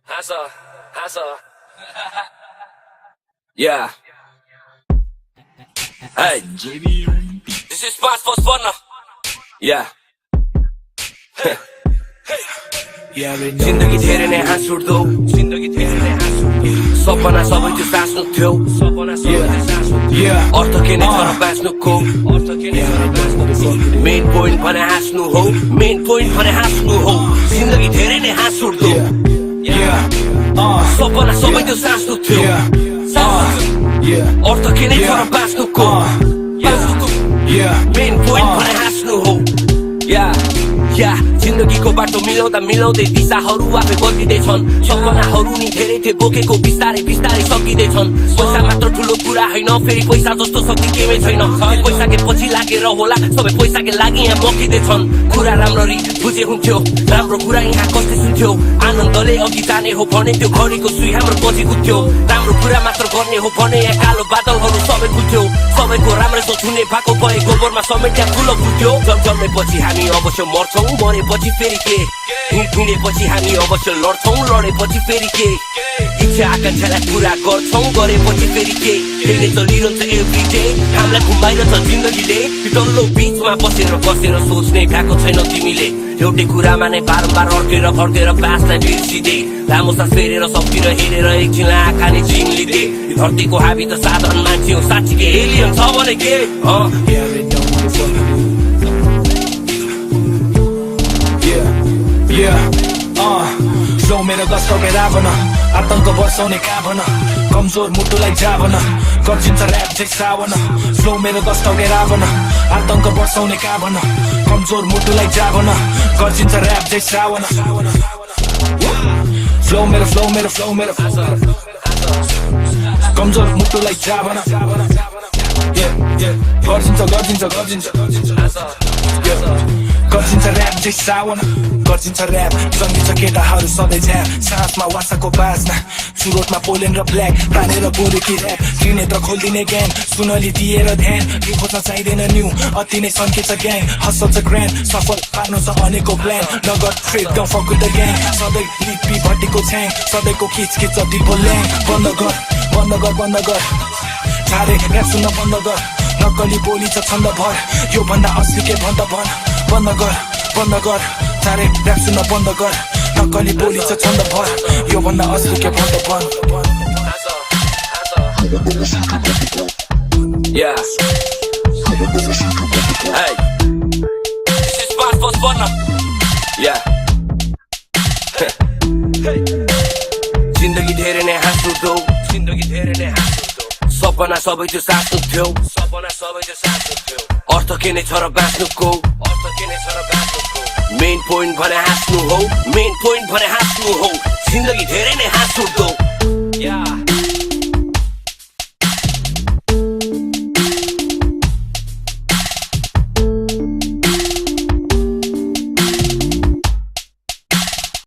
Hustle. Yeah. Hey, this is Sparks for Spawner. Yeah. जिन्दगी धेरै नै हाँस उठ्दो सपना सबै त्यो साँच्नु थियो अर्थ के नै छ र बाँच्नुको मेन पोइन्ट भने हाँस्नु हो मेन पोइन्ट भने हाँस्नु हो जिन्दगी धेरै नै हाँस उठ्दो सपना सबै त्यो साँच्नु थियो अर्थ के नै छ र बाँच्नुको मेन पोइन्ट भने हाँस्नु हो जिन्दगीको बाटो मिलाउँदै दिशाहरू आफै बदलिँदैछन् सपनाहरू नि धेरै थिए बोकेको बिस्तारै बिस्तारै सकिँदैछन् पैसा मात्र ठुलो कुरा होइन फेरि पैसा जस्तो शक्ति केही छैन पैसाकै पछि लागेर होला सबै पैसाकै लागि यहाँ मकिँदैछन् कुरा राम्ररी बुझे हुन्थ्यो राम्रो कुरा यहाँ कसले सुन्थ्यो आनन्दले अघि जाने हो भने त्यो घडीको सुई हाम्रो पछि कुद्थ्यो राम्रो कुरा मात्र गर्ने हो भने यहाँ कालो बादलहरू सबै खुल्थ्यो सबैको राम्रै सोच हुने भएको भए गोबरमा समेत त्यहाँ ठुलो फुल्थ्यो जन्मेपछि हामी अवश्य मर्छौँ मरेपछि फेरि के हिँडेपछि हामी अवश्य लड्छौँ लडेपछि फेरि के इच्छा आकांक्षालाई पुरा गर्छौँ गरेपछि फेरि के फेरि चलिरहन्छ एभ्रिडे हामीलाई घुमाइरहन्छ जिन्दगीले डल्लो बिचमा बसेर सोच्ने भएको छैन तिमीले एउटै कुरामा नै बारम्बार अड्केर फर्केर बाँच्न बिर्सिदे लामो सास फेरेर सबतिर हेरेर एकछिन आँखा नै चिम्लिदे धरतीको हाबी त साधारण मान्छे हो साँच्चीकै एलियन छ भने के Slow मेरो गस्ताउने रावण आतंक बर्साउने काभन कमजोर मुटुलाई जाभन गर्जिन्छ ऱ्याप झै श्रावण स्लो मेरो गस्ताउने रावण आतंक बर्साउने काभन कमजोर मुटुलाई जाभन गर्जिन्छ ऱ्याप झै श्रावण फ्लो मेरो कमजोर मुटुलाई जाभन गर्जिन्छ ऱ्याप झै श्रावण गर्जिन्छ ऱ्याप जन्मिन्छ केटाहरू सधैँ झ्याप सासमा वासाको बासना सुरोटमा पोलेन र ब्ल्याक तानेर बोल्यो कि ऱ्याप त्रिनेत्र खोलिदिने ग्याङ सुनली दिएर ध्यान के खोज्न चाहिँदैन न्यू अति नै सन्केछ ग्याङ हसल छ ग्रान्ड सफल पार्नु छ अनेकको प्लान नगद trade don't fuck with the gang सधैँ लिपी भट्टीको छ्याङ सधैँको खिचखिच जति बोल्याङ बन्द गर छाडे ऱ्याप सुन्न बन्द गर नक्कली बोली छ छन्द भर यो भन्दा असली के भन्दा बन्द गर चारे ऱ्याप सुन्न बन्द गर नक्कली बोली छ छन्द भर यो भन्दा असली के भन्दा Hey, this is Sparks for Spawner. जिन्दगी धेरै नै हाँस उठ्दो सपना सबै त्यो साँच्नु थियो अर्थ के नै छ र बाँच्नुको मेन पोइन्ट भने हाँस्नु हो